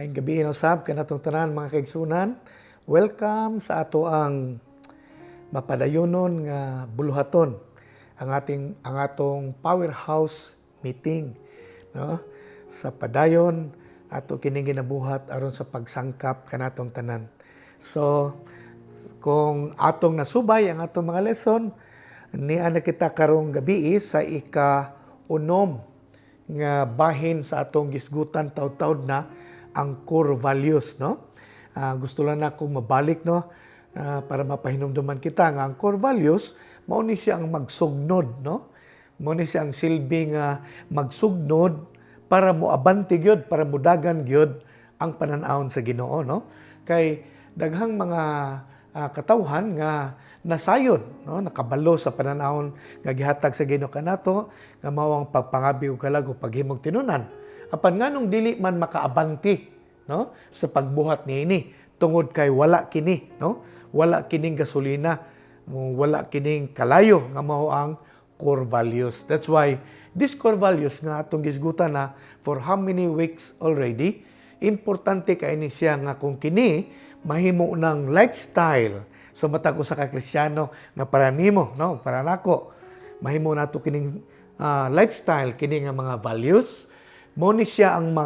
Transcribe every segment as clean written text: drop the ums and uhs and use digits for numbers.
Maayong gabi usab kanatong tanan mga kaigsunan. Welcome sa ato ang mapadayonon nga buluhaton ang atong powerhouse meeting, no? Sa padayon ato kining ginabuhat aron sa pagsangkap kanatong tanan. So kung atong nasubay ang atong mga lesson, niya na kita karong gabi sa ika-unom nga bahin sa atong gisgutan taud-taud na ang core values, no? Gusto lang na akong mabalik, no? Para mapahinumduman kita nga ang core values mao ni siya ang magsugnod, no? Mao ni siya ang silbing magsugnod para moabanti gyud, para mudagan gyud ang pananawon sa Ginoo, no? Kay daghang mga katawhan nga nasayod, no? Nakabalo sa pananawon nga gihatag sa Ginoo kanato nga mao ang pagpangabi ug kalag ug paghimog tinunan. Apan nganong dili man makaabanti, no? Sa pagbuhat niini tungod kay wala kini, no? Wala kining gasolina, wala kining kalayo nga mao ang core values. That's why this core values nga atong gisgutan na for how many weeks already, importante kay ni siya nga kung kini mahimo ng lifestyle sa matag usa ka Kristiyano nga para nimo, no? Para nako mahimo nato kining lifestyle, kini nga mga values. Mo ni siya ang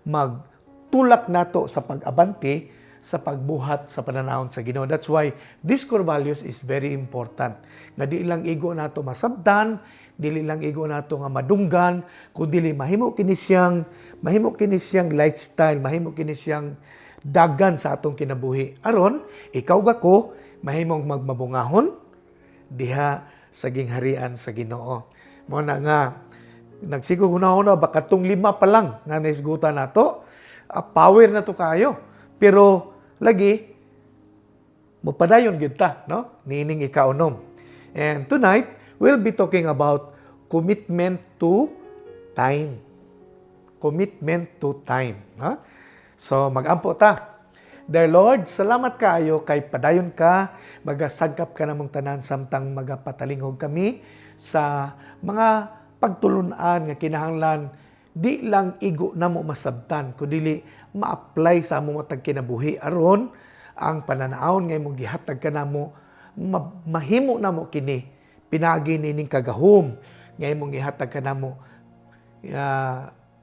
magtulak nato sa pag-abanti sa pagbuhat sa pananawon sa Ginoo. That's why this core values is very important. Nga di lang igo nato masabtan, dili lang igo nato nga madunggan, kundi mahimo kini siyang lifestyle, mahimo kini siyang dagan sa atong kinabuhi. Aron ikaw gako mahimong magmabungahon diha sa gingharian sa Ginoo. Mo na nga nagsigog una-una baka tong 5 pa lang nga naisgutan nato, power na to kayo. Pero lagi mopadayon gyud ta, no? Nining ika-unom. And tonight we'll be talking about commitment to time. Commitment to time, ha? So magampo ta. Dear Lord, salamat kaayo kay padayon ka, magasagkap ka namong tanan samtang magapatalingog kami sa mga pagtulunan nga kinahanglan di lang igo namo masabtan kundi ma-apply sa among matag kinabuhi aron ang pananawon nga imong gihatag kanamo mahimo namo kini pinagi nining kagahom nga imong gihatag kanamo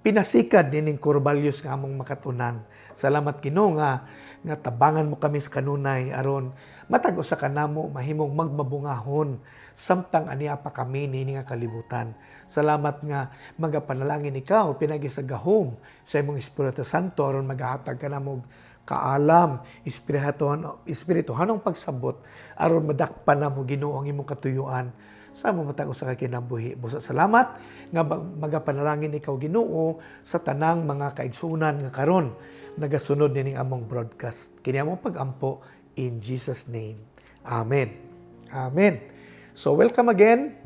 pinasikad nining core values nga among makatunan. Salamat Ginoo nga tabangan mo kami sa kanunay aron matag usa kanamo mahimong magmabungahon samtang aniya pa kami nini nga kalibutan. Salamat nga magapanalangin ikaw pinagi sa gahom sa imong Espiritu Santo aron magahatag kanamo kaalam, espirituhanong pagsabot aron madakpan namo Ginoo ang imong katuyuan sa matag usa ka kinabuhi. Busa salamat nga magapanalangin ikaw Ginoo sa tanang mga kaigsunan nga karon nagasunod nining among broadcast. Kini among pagampo in Jesus name. Amen. Amen. So welcome again.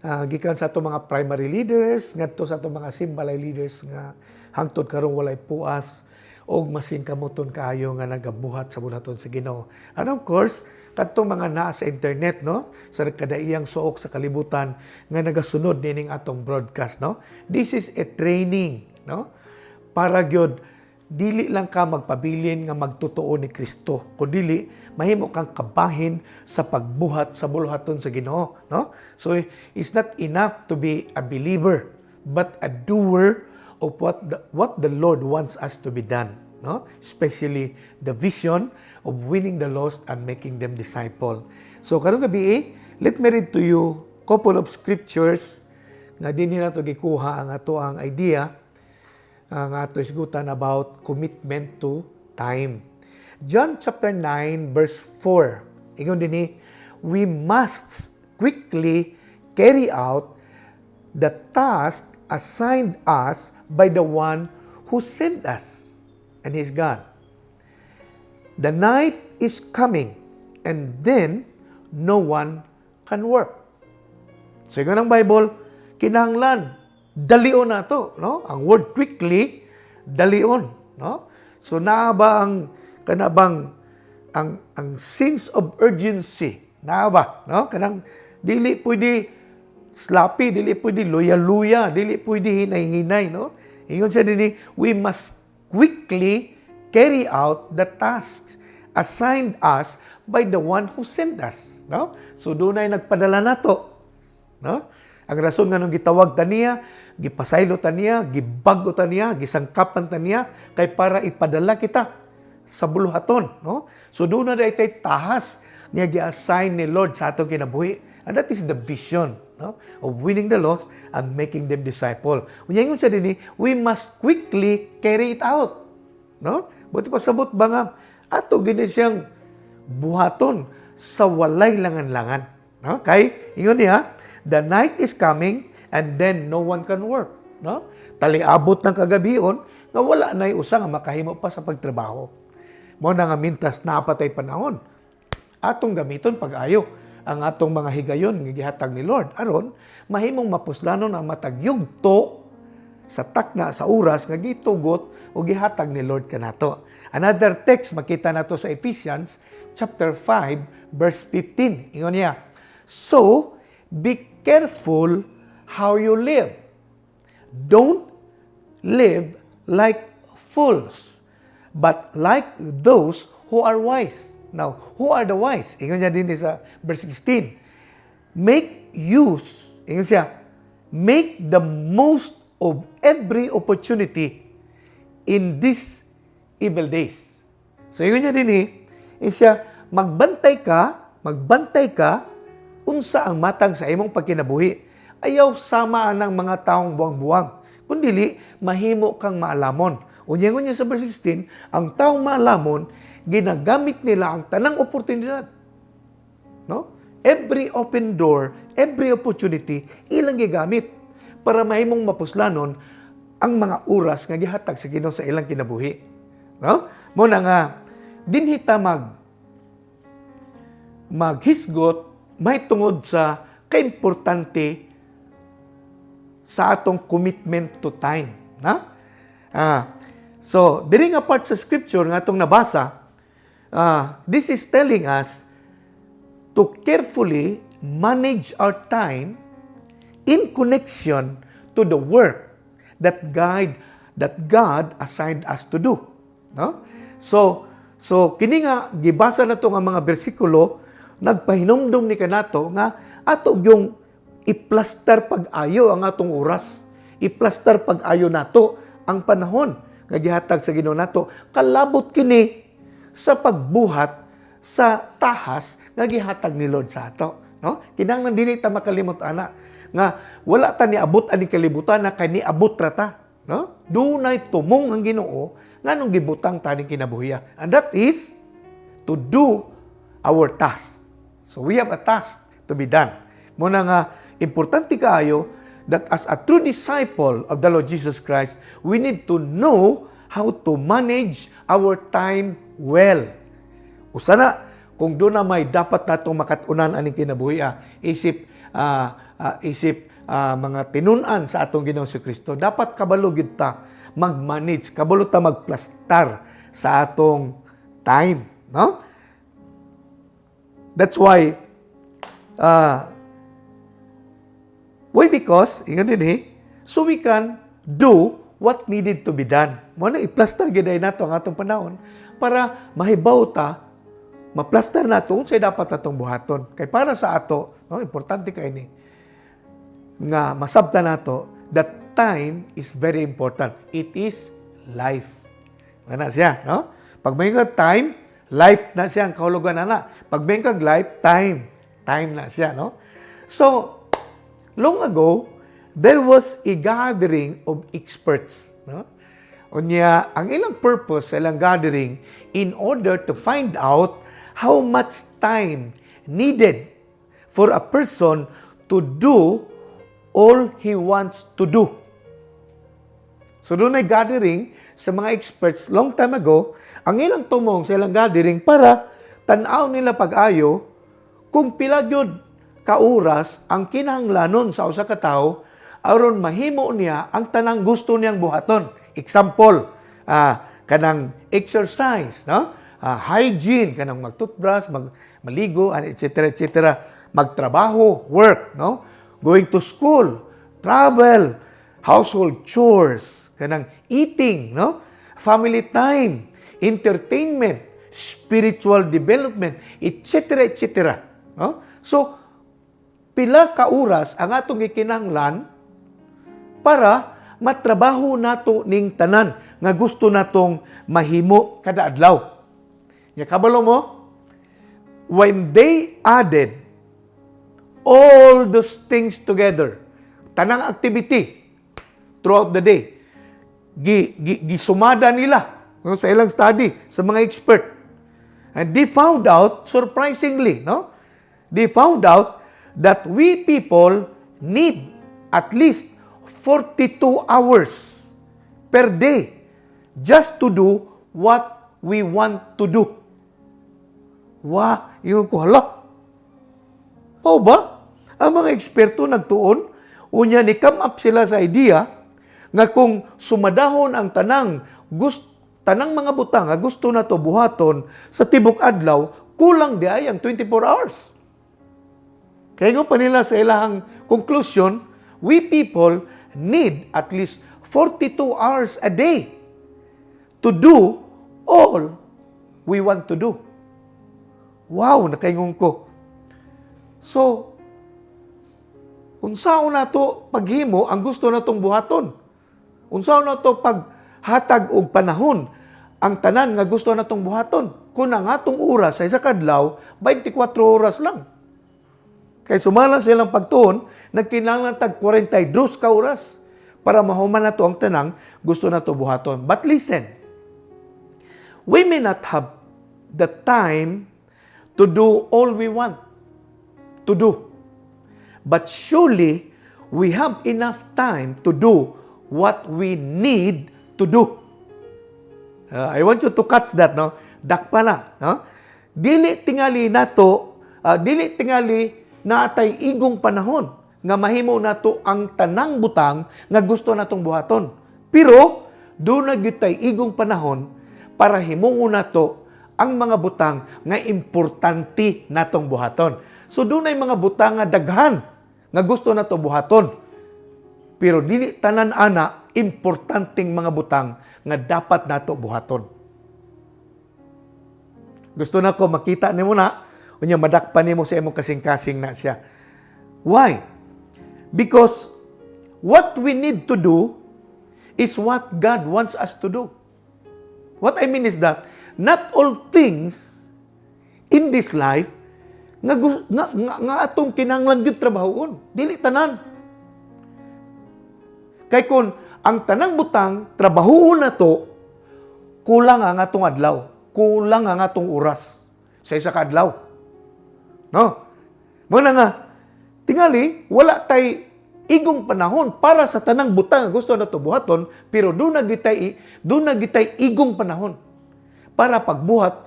Gikan sa atong mga primary leaders, ngadto sa atong mga simbalay leaders nga hangtod karong walay puas og masin kamuton kaayo nga nagabuhat sa buhaton sa Ginoo. And of course, kadtong mga naa sa internet, no, sa kadaiyang suok sa kalibutan nga nagasunod nining atong broadcast, no. This is a training, no, para gyud dili lang ka magpabilin nga magtotoo ni Kristo, kundi mahimo kang kabahin sa pagbuhat sa buluhaton sa Ginoo, no. So it's not enough to be a believer, but a doer of what the Lord wants us to be done, no? Especially the vision of winning the lost and making them disciple. So karong gabi, let me read to you couple of scriptures nga dinhi nato gikuha ang ato ang idea nga ato isgutan about commitment to time. John chapter 9 verse 4. Ingon dinhi, we must quickly carry out the task assigned us by the one who sent us, and He is God. The night is coming, and then no one can work. So yung ang Bible, kinahanglan, dalion na to, no? Ang word quickly, dalion, no? So naa ba ang kanabang ang sense of urgency, naa ba, no? Kanang dili pwede sloppy, dili pwede luya-luya, dili pwede hinay-hinay, no? Ingon siya dinhi, we must quickly carry out the tasks assigned us by the one who sent us. No? So doon ay nagpadala nato. No? Ang rason nga nung gitawag ta niya, gipasaylo ta niya, gibago ta niya, gisangkapan ta niya, kay para ipadala kita sa buluhaton. No? So doon na tay tahas niya gi-assign ni Lord sa atong kinabuhi. And that is the vision, no, of winning the lost and making them disciple. Unyangon sa dinhi, we must quickly carry it out. No? Buti pa sabot ba nga, ato gini siyang buhaton sa walay langan-langan. No? Kay, ingon niya, the night is coming and then no one can work. No? Taliabot ng kagabion, nga wala na usa nga makahimo pa sa pagtrabaho. Mo na nga mintas napatay panahon. Atong gamiton pag-ayo ang atong mga higayon nga gihatag ni Lord aron mahimong mapuslanon ang matag yugto sa takna sa oras nga gitugot o gihatag ni Lord kanato. Another text makita nato sa Ephesians chapter 5 verse 15. Ingon niya, "So be careful how you live. Don't live like fools, but like those who are wise." Now, who are the wise? Ingon niya din sa verse 16. Make use, ingon siya, make the most of every opportunity in these evil days. So, ingon niya din siya, magbantay ka, unsa ang matang sa imong pagkinabuhi. Ayaw sama ng mga taong buwang-buwang. Kundili, mahimo kang maalamon. Unyangon niya sa verse 16, ang taong maalamon, ginagamit nila ang tanang oportunidad. No? Every open door, every opportunity, ilang gigamit para mahimong mapuslanon ang mga oras nga gihatag sa Ginoo sa ilang kinabuhi. No? Muna nga, dinhi ta maghisgot may tungod sa kaimportante sa atong commitment to time. Na? So, diri nga part sa scripture nga atong nabasa, this is telling us to carefully manage our time in connection to the work that God assigned us to do. No? So kini nga gibasa nato nga mga bersikulo nagpahinumdum ni kanato nga ato yung i-plaster pag-ayo ang atong oras. I-plaster pag-ayo nato ang panahon nga gihatag sa Ginoo nato. Kalabot kini sa pagbuhat sa tahas nga gihatag ni Lord sa ato. No? Kinahanglan dili ta makalimot ana nga wala ta niabot ani kalibutan na kay niabot ra ta. No? Dunay tumong ang Ginoo nganong gibutang ta ning kinabuhiya. And that is to do our task. So we have a task to be done. Muna nga importante kaayo that as a true disciple of the Lord Jesus Christ, we need to know how to manage our time well. Usa na, kung doon na may dapat natong makatunan aning kinabuhi, isip mga tinunan sa atong Ginoong si Kristo, dapat kabalo gyud ta mag-manage, kabalo ta magplastar sa atong time. No? That's why, because, so we can do what needed to be done. Muna, i-plaster giday nato ang atong panahon para mahibaw ta, ma-plaster nato unsay dapat atong buhaton. Kay para sa ato, no, importante kay ni nga masabta nato that time is very important. It is life. Ana siya, no? Pag may time, life na siya ang kahulugan ana. Pag may life, time na siya, no? So, long ago, there was a gathering of experts. No? Unya, ang ilang purpose sa ilang gathering in order to find out how much time needed for a person to do all he wants to do. So doon ay gathering sa mga experts long time ago, ang ilang tumong sa ilang gathering para tanaw nila pag-ayo kung pila gyud ka oras ang kinahanglanon sa usa ka tawo aron mahimo niya ang tanang gusto niyang buhaton. Example, kanang exercise, no? Hygiene, kanang mag-toothbrush, maligo, etc., etc., magtrabaho, work, no? Going to school, travel, household chores, kanang eating, no? Family time, entertainment, spiritual development, etc. etc. No? So, pila ka oras ang atong gikinahanglan para matrabaho nato ning tanan nga gusto natong mahimo kada adlaw. Ya kabalo mo, when they added all those things together, tanang activity throughout the day, gisumada nila sa ilang study, sa mga expert. And they found out, surprisingly, no? They found out that we people need at least 42 hours per day just to do what we want to do. Yun ko, hala. O ba? Ang mga eksperto nagtuon, unya ni come up sila sa idea nga kung sumadahon ang tanang mga butang nga gusto na to buhaton sa tibok adlaw, kulang di ay ang 24 hours. Kaya nga pa nila sa ilahang conclusion, we people need at least 42 hours a day to do all we want to do. Wow, nakaingon ko. So, unsaon na to paghimo ang gusto na tong buhaton? Unsaon na to paghatag og panahon ang tanan nga gusto na tong buhaton? Kung ang atong oras sa isa kadlaw, 24 oras lang. Kaya sumala silang pagtuon, nagkinahanglan tag 42 ka oras para mahuman na to ang tanang gusto na to buhaton. But listen, we may not have the time to do all we want to do. But surely, we have enough time to do what we need to do. I want you to catch that, no? Dakpa na, no? Dili tingali na atay igong panahon nga mahimo nato ang tanang butang nga gusto natong buhaton. Pero doon na gyud tay igong panahon para himuon nato ang mga butang nga importante natong buhaton. So doon ay mga butang nga daghan nga gusto nato buhaton. Pero dili tanan ana importanteng mga butang nga dapat nato buhaton. Gusto na ko makita nimo na unya madakpan nimo sa imong kasing-kasing na siya. Why? Because what we need to do is what God wants us to do. What I mean is that not all things in this life nga atong kinahanglan gyud trabahoon. Dili tanan. Kay kun ang tanang butang trabahoon nato, kulang ang atong adlaw, kulang ang atong oras sa isa ka adlaw. No? Muna nga, tingali, wala tay igong panahon para sa tanang butang gusto na to buhaton, pero doon na gitay igong panahon para pagbuhat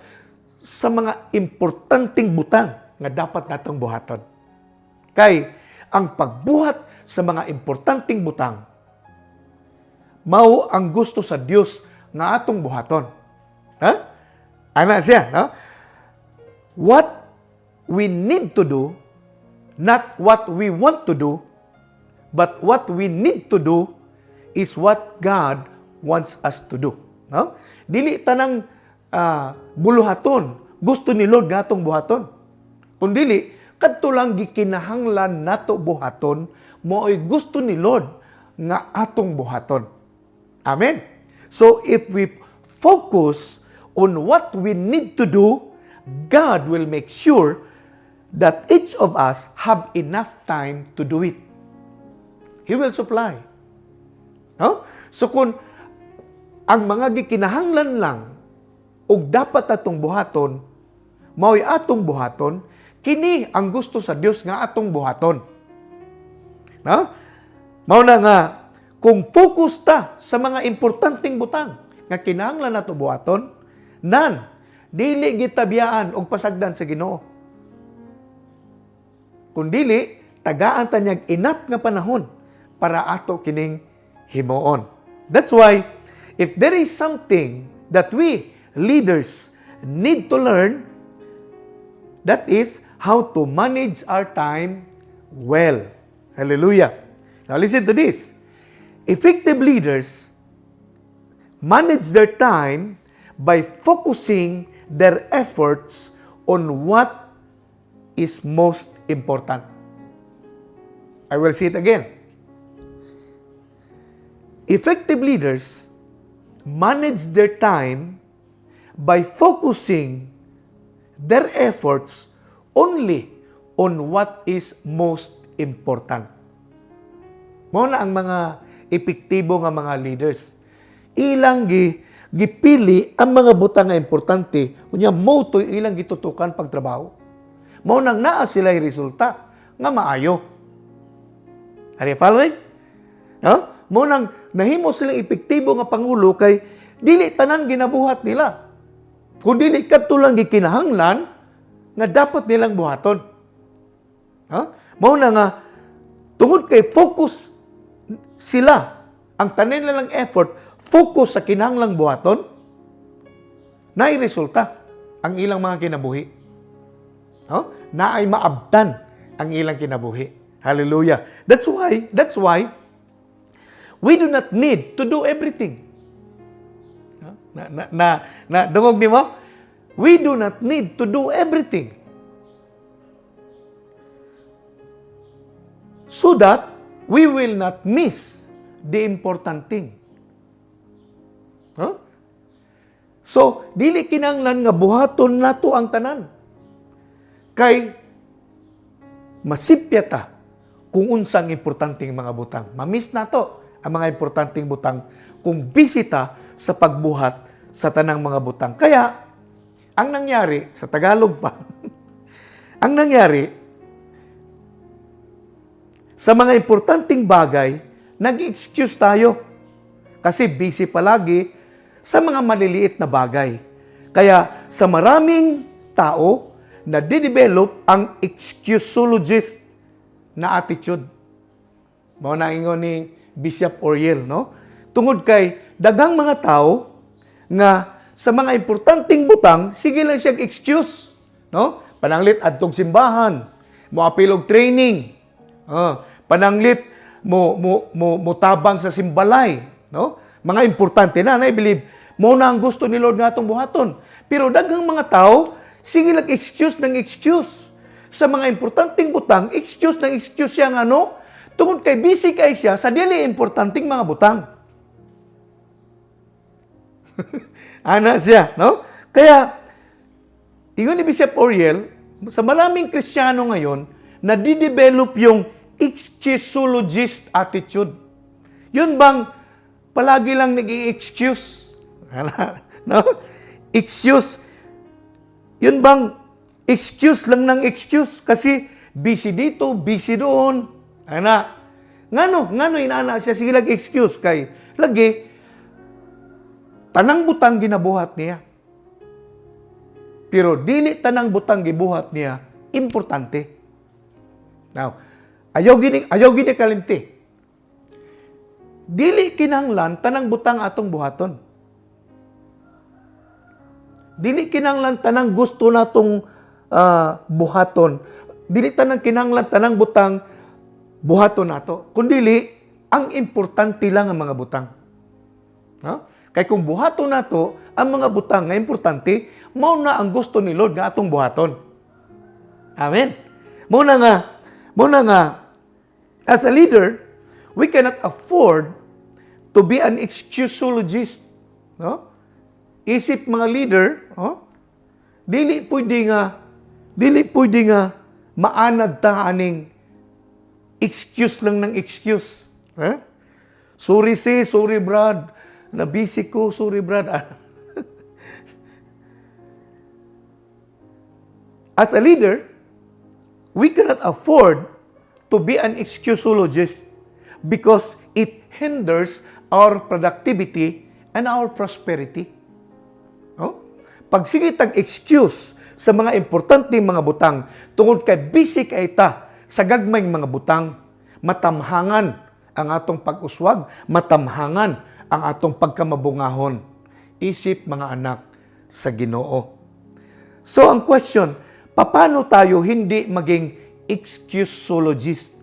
sa mga importanteng butang nga dapat natong buhaton. Kay, ang pagbuhat sa mga importanteng butang, mao ang gusto sa Dios nga atong buhaton. Ha? Ana siya, no? What we need to do, not what we want to do, but what we need to do is what God wants us to do. No? Dili tanang buluhaton, gusto ni Lord nga atong buhaton. Kung dili, kadto lang gikinahanglan nato buhaton, mo'y gusto ni Lord nga atong buhaton. Amen? So, if we focus on what we need to do, God will make sure that each of us have enough time to do it. He will supply. No? So kung ang mga gikinahanglan lang ug dapat atong buhaton, mao'y atong buhaton, kini ang gusto sa Dios nga atong buhaton. No? Mao na nga, kung focus ta sa mga importanteng butang nga kinahanglan nato buhaton, dili gitabiyaan og pasagdan sa Ginoo. Kundili, tagaan ta niyag enough nga panahon para ato kining himuon. That's why, if there is something that we leaders need to learn, that is how to manage our time well. Hallelujah. Now listen to this. Effective leaders manage their time by focusing their efforts on what is most important. I will say it again. Effective leaders manage their time by focusing their efforts only on what is most important. Mao na ang mga epektibo nga mga leaders. Ilang gipili ang mga butang nga importante, unya mo to ilang gitutukan pagtrabaho. Mao nang naa sila resulta nga maayo. Are you following? No? Mao nang nahimo silang epektibo nga pangulo kay dili tanan ginabuhat nila. Kung dili kadto lang gikinahanglan nga dapat nilang buhaton. Mao na nga tungod kay focus sila ang tanan nilang effort focus sa kinahanglang buhaton naay resulta ang ilang mga kinabuhi. Naay maabtan ang ilang kinabuhi. Hallelujah. That's why we do not need to do everything. Dungog ni mo? We do not need to do everything. So that we will not miss the important thing. So, dili kinahanglan nga buhaton nato ang tanan. Kay masipya ta kung unsang importanteng mga butang. Mamiss nato ang mga importanteng butang kung bisita sa pagbuhat sa tanang mga butang. Kaya, ang nangyari, sa Tagalog pa, ang nangyari, sa mga importanteng bagay, nag-excuse tayo. Kasi busy palagi sa mga maliliit na bagay. Kaya sa maraming tao, nadidevelop ang excusologist na attitude. Mao na ingon ni Bishop Oriel, no? Tungod kay daghang mga tao nga sa mga importanteng butang, sige lang siyang excuse, no? Pananglit adtong simbahan, moapil og training. Pananglit mo tabang sa simbalay, no? Mga importante na, I believe, mo na ang gusto ni Lord nga atong buhaton. Pero daghang mga tao, sige lang excuse ng excuse. Sa mga importanteng butang, excuse ng excuse siya nga, no? Tungod kay busy kay siya sa dili importanteng mga butang. Ana siya, no? Kaya, ingon ni Bishop Oriel, sa maraming Kristiyano ngayon, nadidevelop yung excusologist attitude. Yun bang palagi lang nag-i-excuse? No? Excuse. Yun bang excuse lang ng excuse? Kasi busy dito, busy doon. Ngano inaana siya, sige lang excuse kay lagi, tanang butang ginabuhat niya. Pero dili tanang butang gibuhat niya, importante. Now, ayaw gini kalimti. Dili kinahanglan tanang butang atong buhaton. Dili kinahanglan tanang gusto natong buhaton. Dili tanang kinahanglan tanang butang buhaton nato. Kundili ang importante lang ang mga butang. Kay kung buhaton nato ang mga butang nga importante, mao na ang gusto ni Lord nga atong buhaton. Amen. Mao na nga as a leader, we cannot afford to be an excusologist. No? Isip mga leader, dili pwede nga maanad ta aning excuse lang ng excuse. Sorry sorry Brad, na busy ko, sorry Brad. As a leader, we cannot afford to be an excusologist because it hinders our productivity and our prosperity. Pag sige tag-excuse sa mga importanteng mga butang, tungod kay busy kay ta sa gagmayng mga butang, matamhangan ang atong pag-uswag, matamhangan ang atong pagkamabungahon. Isip mga anak sa Ginoo. So ang question, paano tayo hindi maging excusologist?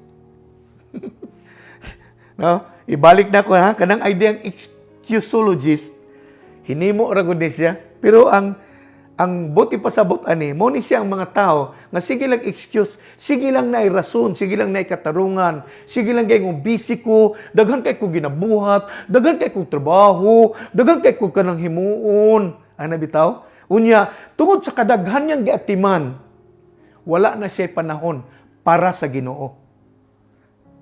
No? Ibalik na ko kanang idea ang excusologist. Hinimo ra gud ni siya. Pero ang buti pasabot ani, mo ni siya ang mga tao nga sige lang excuse, sige lang na rason, sige lang na katarungan, sige lang kay kung busy ko, daghan kay ko ginabuhat, daghan kay ko trabaho, daghan kay ko kanang himuon. Ana bitaw? Unya, tungod sa kadaghan niyang giatiman, wala na siya panahon para sa Ginoo.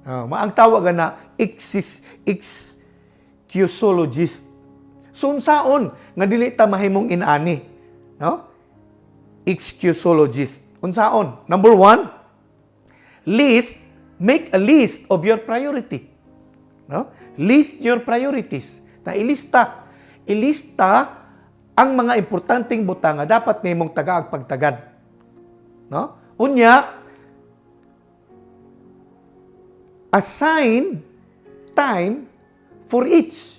Ang tawag na excusologist. So, unsaon nga dili ta mahimong inani? No? Excusologist. Unsaon? Number 1, make a list of your priority. No? List your priorities. Ilista ang mga importanteng butang nga dapat nimong tagaag pagtagad. No? Unya, assign time for each.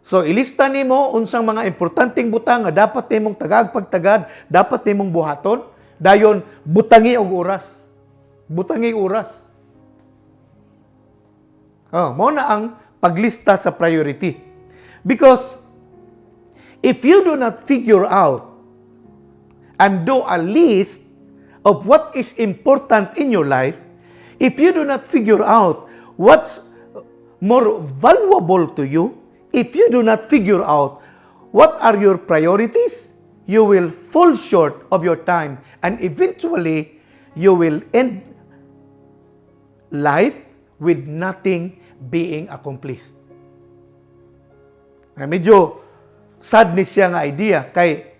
So, ilista nimo unsang mga importanteng butang nga dapat nimong tagaag pagtagad, dapat nimong buhaton, dayon butangi og oras. Butangi oras. Mao na ang paglista sa priority. Because if you do not figure out and do a list of what is important in your life, if you do not figure out what's more valuable to you, if you do not figure out what are your priorities, you will fall short of your time and eventually you will end life with nothing being accomplished. Medyo sad ni siya nga idea kay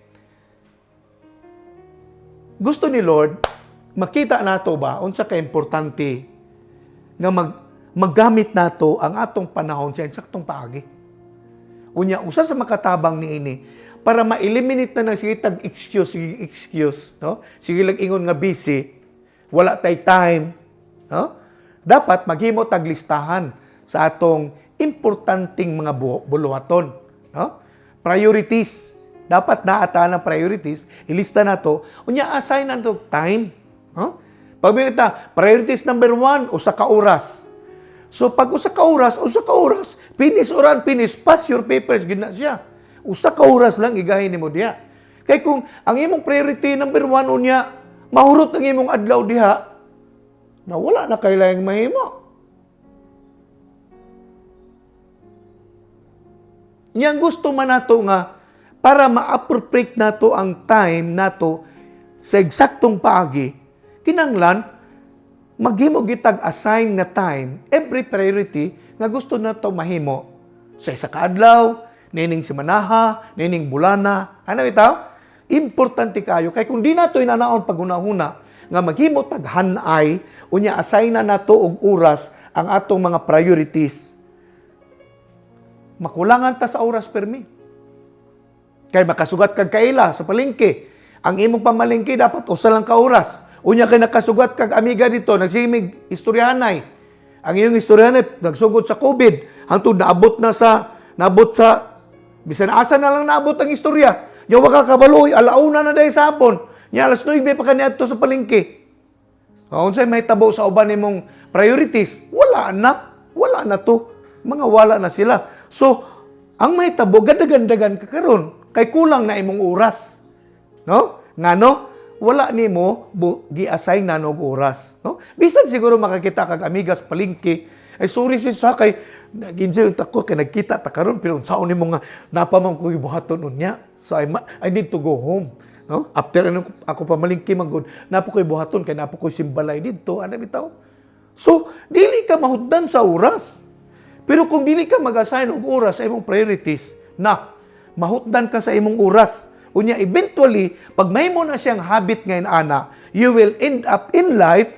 gusto ni Lord makita nato ba unsa ka importante nga maggamit nato ang atong panahon sa insaktong paagi. Unya usa sa makatabang niini para ma-eliminate na sige tag excuse, no? Sige lang ingon nga busy, wala tay time, no? Dapat maghimo tag listahan sa atong importanteng mga buluhaton, no? Priorities. Dapat naata ng priorities, ilista na to. Unya, assign na to time. Huh? Pag may kita, priorities number 1, usa ka oras. So, pag usa ka oras, finish, pass your papers, gina siya. Usa ka oras lang, igahin ni mo diya. Kaya kung ang imong priority number 1, unya, mahurot ang imong adlaw diha, na wala na kailangang mahimo. Yang gusto man nato nga, para ma-appropriate nato ang time nato sa eksaktong paagi, kinanglan, maghimo gitag assign nga time, every priority nga gusto nato mahimo sa isa ka adlaw, nining semanaha, nining bulana, ano bitaw? Importante kayo. Kaya kung di nato inanaon paghunahuna, nga maghimo tag hanay, unya assign na nato og oras ang atong mga priorities, makulangan ta sa oras permi. Kay makasugat kag kaila sa palengke. Ang imong pamalengke dapat usa lang ka oras. Unya kay nakasugat kag amiga dito, nagsimig istoryahanay. Ang iyong istoryahanay nagsugod sa COVID, hangtod naabot sa bisan asa na lang naabot ang istorya. Yaw ka kabaloy, alauna na dahil sa hapon. Nya alas 9 pa kaniadto sa palengke. Unsay may tabo sa uban nimong priorities? Wala na to. Mga wala na sila. So, ang may tabo gadagan-dagan ka karon. Kay kulang na imong oras. No? Ngano? Wala nimo gi-assign na og oras. No? Bisan siguro makakita kag amigas palengke. Ay sorry si sakay. Nag-enjoy ko kay nagkita ta karon pero unsaon nimo nga napamang ko gibuhaton unya. So I need to go home. No? After ako pamalengke magud, napo koy buhaton kay napo koy simbalay didto. Ano bitaw? So dili ka mahuddan sa oras. Pero kung dili ka mag-assign og oras sa imong priorities, mahutdan ka sa imong oras. Unya, eventually, pag may mo na siyang habit ngayon, ana, you will end up in life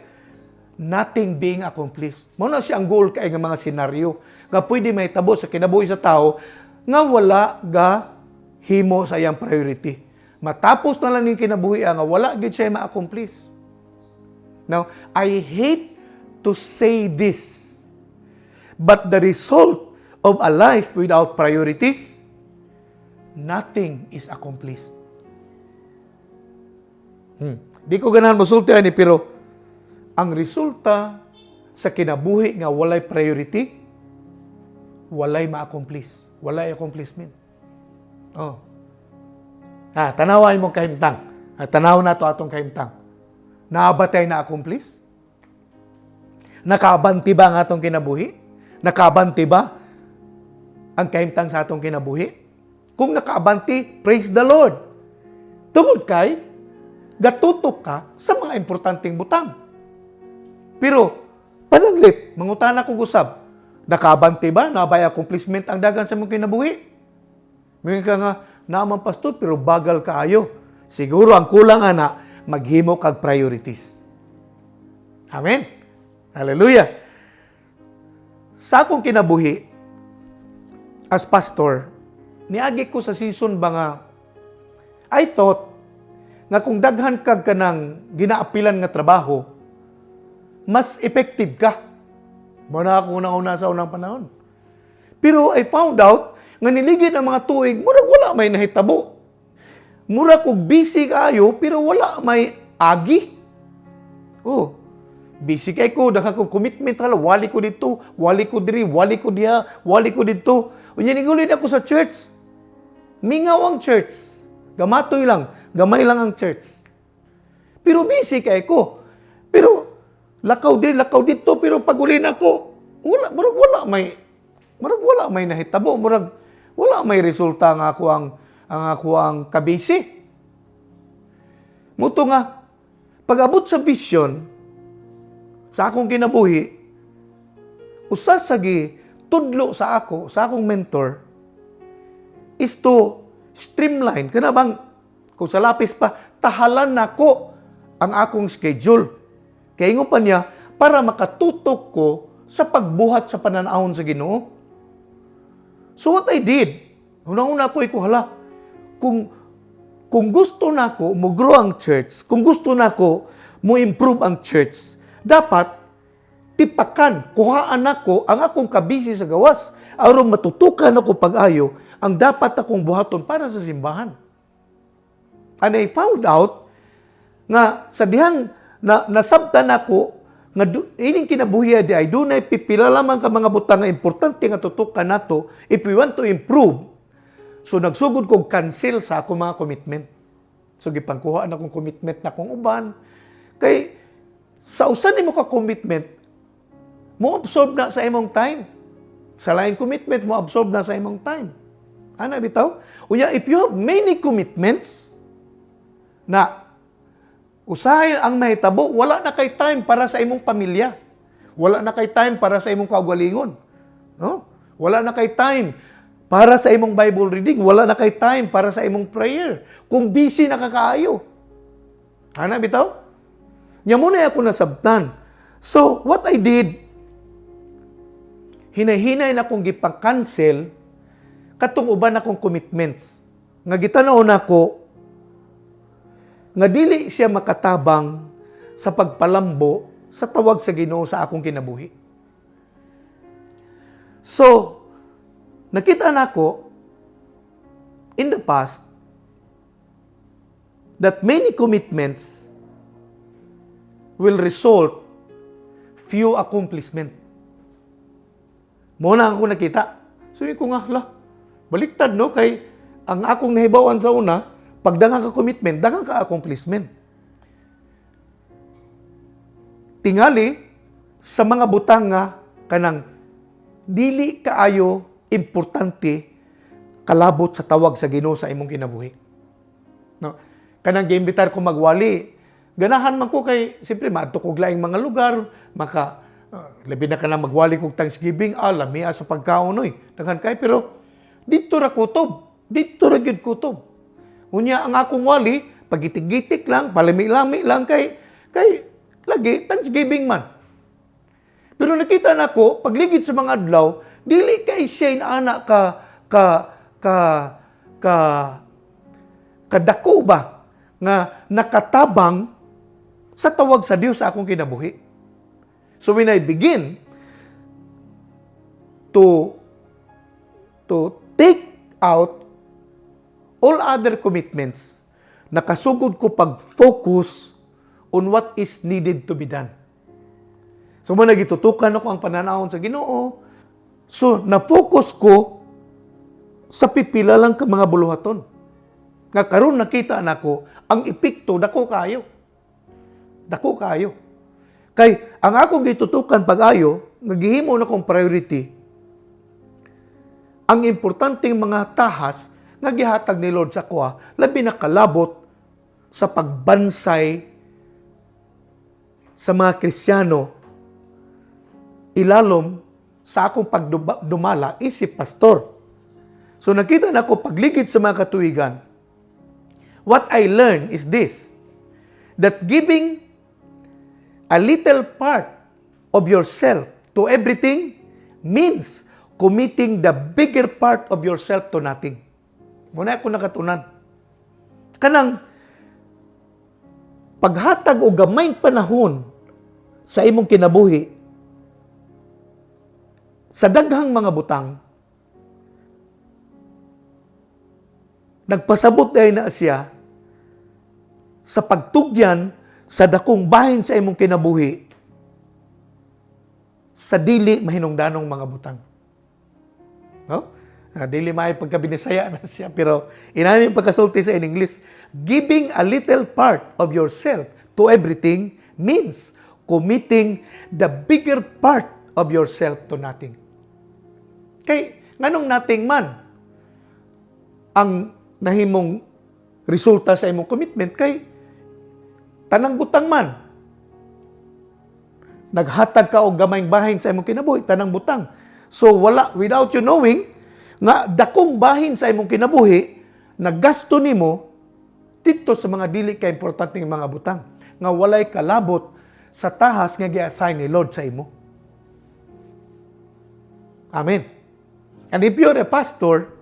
nothing being accomplished. Mo na siyang goal kay nga mga senaryo nga pwede may tabo sa kinabuhi sa tao nga wala ga himo sa iyang priority. Matapos na lang yung kinabuhi nga wala gid siya ma-accomplish. Now, I hate to say this, but the result of a life without priorities, nothing is accomplished. Di ko ganahan masulti ani, pero ang resulta sa kinabuhi nga walay priority, walay ma-accomplish. wala accomplishment. Oh. Tanaway mo kahimtang. Tanaw na to atong kahimtang. Naabatay na accomplish? Nakabanti ba ang atong kinabuhi? Nakabanti ba ang kahimtang sa atong kinabuhi? Kung nakabanti, praise the Lord. Tungod kay, gatutok ka sa mga importanteng butang. Pero, panaglit, mangutana ko gusab, nakabanti ba? Nabay accomplishment ang dagan sa mong kinabuhi? Ngayon ka nga, naman pastor, pero bagal kaayo. Siguro ang kulang na, maghimo kag priorities. Amen? Hallelujah! Sa akong kinabuhi, as pastor, niagi ko sa season ba nga, I thought, nga kung daghan kag kanang ginaapilan nga trabaho, mas effective ka. Muna ako una sa unang panahon. Pero I found out, nga niligid ang mga tuig, murag wala may nahitabo. Murag kog busy kayo, pero wala may agi. Oh, busy kay ko, daghan kog commitment hala, wali ko dito, wali ko diri, wali ko diha, wali ko dito. Unya nigulid ako sa church. Mingaw ang church. Gamatoy lang, gamay lang ang church. Pero busy kay ko. Pero lakaw diri, lakaw dito, pero pag uli na ko, wala may nahitabo, wala may resulta ang ako ang kabisi. Muto nga, pag-abot sa vision, sa akong kinabuhi, usasagi tudlo sa akong mentor, is to streamline. Kana bang, kung sa lapis pa, tahalan nako ang akong schedule. Kaya ingon pa niya, para makatutok ko sa pagbuhat sa pananahon sa Ginoo. So what I did, una-una ko hala, kung gusto nako mo grow ang church, kung gusto nako mo improve ang church, dapat tipakan, kuhaan nako ang akong kabisi sa gawas, aron matutukan ako pag-ayo ang dapat akong buhaton para sa simbahan. And I found out nga sa dihang nasabtan ako nga ining kinabuhi di ay dunay pipila lamang ka mga butang nga importante nga tutukan nato if we want to improve. So nagsugod kog cancel sa akong mga commitment. So gipangkuha na akong commitment na akong uban kay sa usan nimo ka commitment mo absorb na sa imong time. Sa lain commitment mo absorb na sa imong time. Ana bitaw? Unya if you have many commitments na usahay ang mahitabo, wala na kay time para sa imong pamilya. Wala na kay time para sa imong kaugalingon. No? Wala na kay time para sa imong Bible reading. Wala na kay time para sa imong prayer. Kung busy na kakaayo. Ana bitaw? Nya muna ako nasabtan. So, what I did, hinay-hinay na akong gipang-cancel katong uban akong commitments. Nga gitanaw nako nga dili siya makatabang sa pagpalambo sa tawag sa Ginoo sa akong kinabuhi. So, nakita nako in the past that many commitments will result few accomplishment. Muna ako nakita. So, yun ko nga, baliktad, no? Kay ang akong nahibawan sa una, pag daghang ka commitment, daghang ka accomplishment. Tingali, sa mga butang nga, kanang dili kaayo importante kalabot sa tawag sa Ginoo sa imong kinabuhi. No? Kanang giimbitar ko magwali, ganahan man ko kay, siyempre, maadto kog laing mga lugar, labi na ka na magwali kog Thanksgiving, lamia sa pagkaonoy, daghan kay, pero dito ra kutob, dito ra gyud kutob. Unya ang akong wali, pagitik-gitik lang, palami-lami lang kay lagi Thanksgiving man. Pero nakita nako pagligid sa mga adlaw, dili kay siya ana kadako ba nga nakatabang sa tawag sa Dios sa akong kinabuhi. So when I begin to take out all other commitments, nakasugod ko pag-focus on what is needed to be done. So, nagitutukan ako ang pananahon sa Ginoo. So, na-focus ko sa pipila lang ka mga buluhaton. Nga karon nakita nako ang epekto dako kayo. Dako kayo. Kay ang akong gitutukan pag-ayo, nga gihimo na kong priority, ang importanteng mga tahas nga gihatag ni Lord sa kuha, labi na kalabot sa pagbansay sa mga Kristiyano, ilalom sa akong pagdumala isip pastor. So nakita na ako pagligid sa mga katuigan, what I learned is this, that giving a little part of yourself to everything means committing the bigger part of yourself to nothing. Muna ako nakatunan. Kanang paghatag o gamayng panahon sa imong kinabuhi, sa daghang mga butang, nagpasabot dahil na siya sa pagtugyan sa dakong bahin sa imong kinabuhi sa dili mahinungdanong mga butang. No? Dili may pagkabinisaya na siya, pero inanin pagkasulti sa in English. Giving a little part of yourself to everything means committing the bigger part of yourself to nothing. Kay nganong nating man ang nahimong resulta sa imong commitment kay tanang butang man. Naghatag ka og gamayng bahin sa imong kinabuhi, tanang butang. So wala, without you knowing, nga dakong bahin sa imong kinabuhi, naggasto nimo dito sa mga dili ka importanteng mga butang, nga walay kalabot sa tahas nga gi-assign ni Lord sa imo. Amen. And if you're a pastor,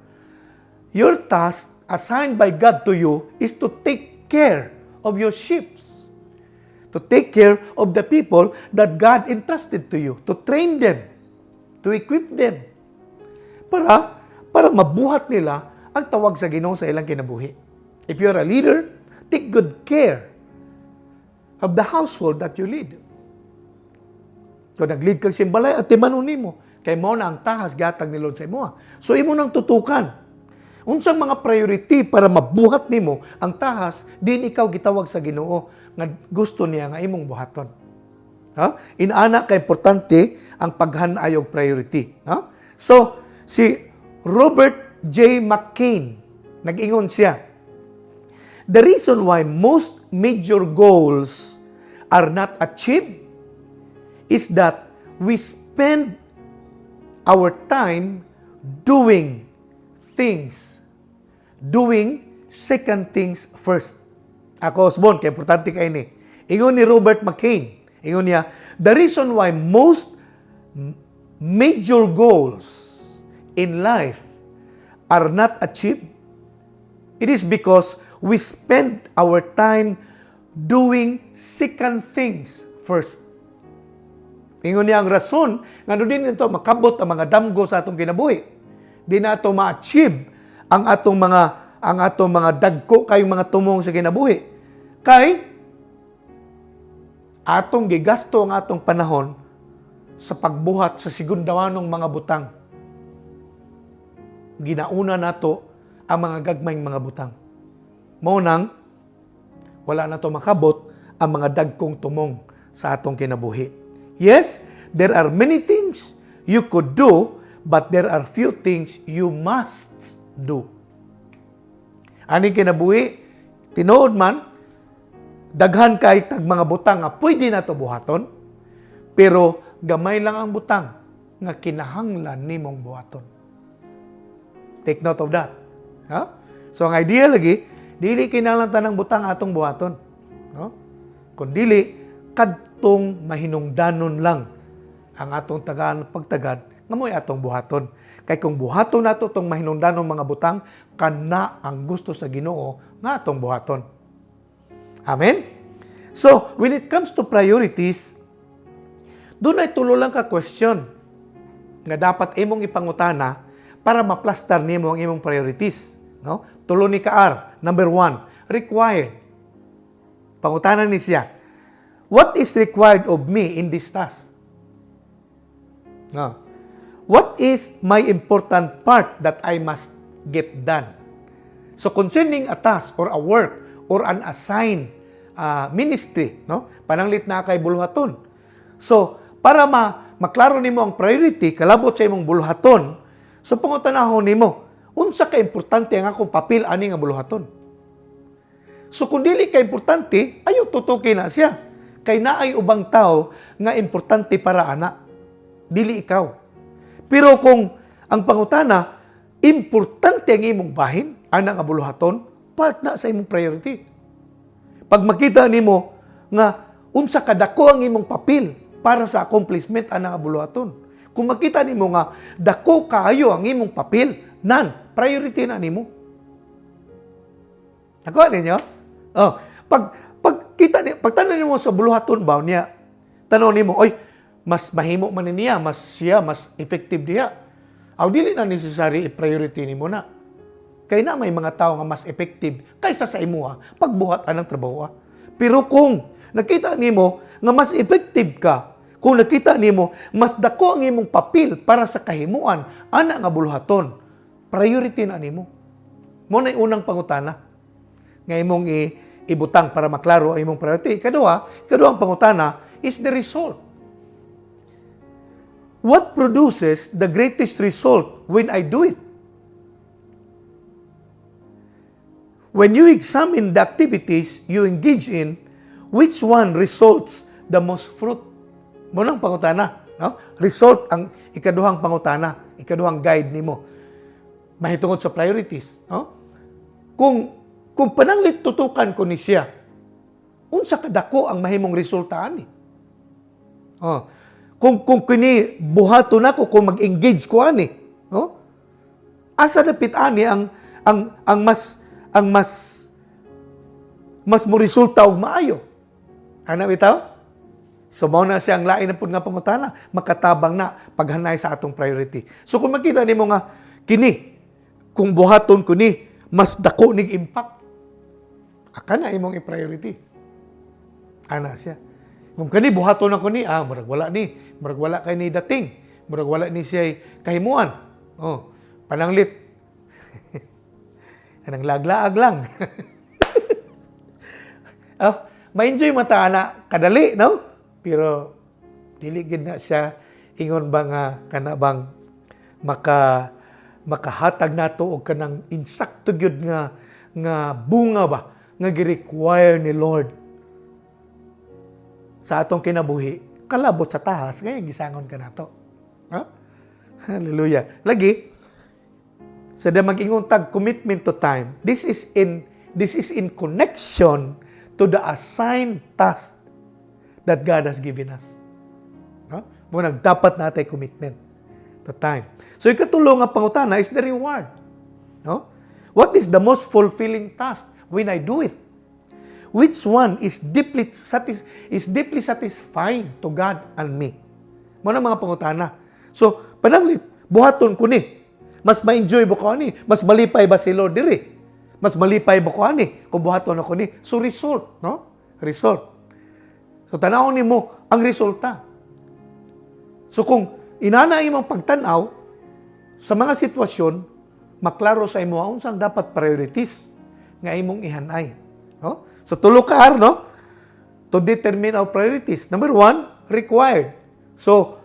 your task assigned by God to you is to take care of your sheep, to take care of the people that God entrusted to you, to train them, to equip them, para mabuhat nila ang tawag sa Ginoo sa ilang kinabuhi. If you're a leader, take good care of the household that you lead. Kung nag-lead kang simbalay, at timanon nimo, kay mo na ang tahas gatag ni Lord sa imo. So imo nang tutukan. Unsang mga priority para mabuhat nimo ang tahas, din ikaw gitawag sa Ginoo nga gusto niya nga imong buhaton. Inaana ka importante ang paghanay og priority. So si Robert J. McCain, nag-ingon siya, the reason why most major goals are not achieved is that we spend our time doing second things first. Ako, Osborne, kaya importante kayo ni. Ingon ni Robert McCain, ingon niya, the reason why most major goals in life are not achieved, it is because we spend our time doing second things first. Ingon niya ang rason nga din ito makabot ang mga damgo sa atong kinabuhi. Di na ito ma-achieve ang atong mga dagko kayong mga tumong sa kinabuhi. Kay atong gigasto ang atong panahon sa pagbuhat sa sigundawanong mga butang. Ginauna nato ang mga gagmayng mga butang. Mao nang wala na to makabot ang mga dagkong tumong sa atong kinabuhi. Yes, there are many things you could do, but there are few things you must do. Ani kinabuhi, tinuod man, daghan kay tag mga butang nga pwede na to buhaton, pero gamay lang ang butang nga kinahanglan nimong buhaton. Take note of that. So ang idea lagi, dili kinahanglan tanang butang atong buhaton. Kung dili, kadtong mahinungdanon lang ang atong tagaan pagtagad nga mo'y atong buhaton. Kay kung buhaton nato tong mahinungdanon mga butang, kana ang gusto sa Ginoo nga atong buhaton. Amen? So, when it comes to priorities, doon ay tulo lang ka question nga dapat imong ipangutana para maplastar nimo ang imong priorities. Tulo ni ka-R. Number 1, required. Pangutanan ni siya, what is required of me in this task? What is my important part that I must get done. So concerning a task or a work or an assigned ministry, no? Pananglit na kay buluhaton. So, para maklaro nimo ang priority kalabot sa imong buluhaton, so pangutanahon nimo, unsa ka importante ang akong papel ani nga buluhaton? So kung dili ka importante, ayo tutukin na siya. Kay naay ubang tao nga importante para ana, dili ikaw. Pero kung ang pangutana, importante ang imong bahin, ana nga buluhaton, part na sa imong priority. Pag makita nimo nga unsa kadako ang imong papel para sa accomplishment ana nga buluhaton. Kung makita nimo nga dako kaayo ang imong papel, priority na nimo. Nakuha ninyo? Oh, pagtanan nimo sa buluhaton ba niya, tanaw nimo, oy, mas mahimo man niya, mas effective diha. Aw dili na necessary i-priority nimo na. Kay na may mga tao nga mas effective kaysa sa imuha pagbuhat anang trabaho. Pero kung nakita nimo nga mas effective ka, kung nakita nimo mas dako ang imong papel para sa kahimuan ana nga buluhaton, priority na nimo. Mo na unang pangutana nga imong ibutang para maklaro ang imong priority. Kaduang pangutana is the result. What produces the greatest result when I do it? When you examine the activities you engage in, which one results the most fruit? Munang pangutana, no? Result ang ikaduhang pangutana, ikaduhang guide nimo. Mahitungod sa priorities, no? Kung pananglit tutukan ko ni siya, unsa kadako ang mahimong resulta ani? Oh. Kung kini buhaton nako kung mag-engage ko ani, no? Asa dapit ani ang mas mo resulta og maayo. Ana bitaw? So mao na siya ang lain na pud nga pangutana, makatabang na paghanay sa atong priority. So kung makita nimo nga kini, kung buhaton ko ni, mas dako nig impact, aka na imong i-priority. Ana siya. Kung kani buhaton ako ni, murag wala kay ni dating, murag wala ni siya kahimuan. Oh, pananglit. Anang laglaag lang. Ma-enjoy mata ana kadali, no? Pero dili gid na siya ingon ba nga kana bang makahatag nato og kanang insakto gyud nga bunga ba nga gi-require ni Lord sa atong kinabuhi kalabot sa tahas kaya gisangon ka nato. Hallelujah. Lagi sa mag-ingon tag commitment to time. This is in connection to the assigned task that God has given us. Muna dapat natin commitment to time. So ikatulo nga pangutana is the reward. No? What is the most fulfilling task when I do it? Which one is deeply satisfying to God and me? Muna mga pangutana. So pananglit buhaton ko ni. Mas ma-enjoy ba ko ani? Mas malipay ba si Lord diri? Mas malipay ba ko ani kung buhaton ako ni? So result, no? Result. So tanawon nimo ang resulta. So kung inana imong pagtan-aw sa mga sitwasyon, maklaro sa imo unsang dapat priorities nga imong ihanay, no? So tulo ka no? To determine our priorities. Number 1, required. So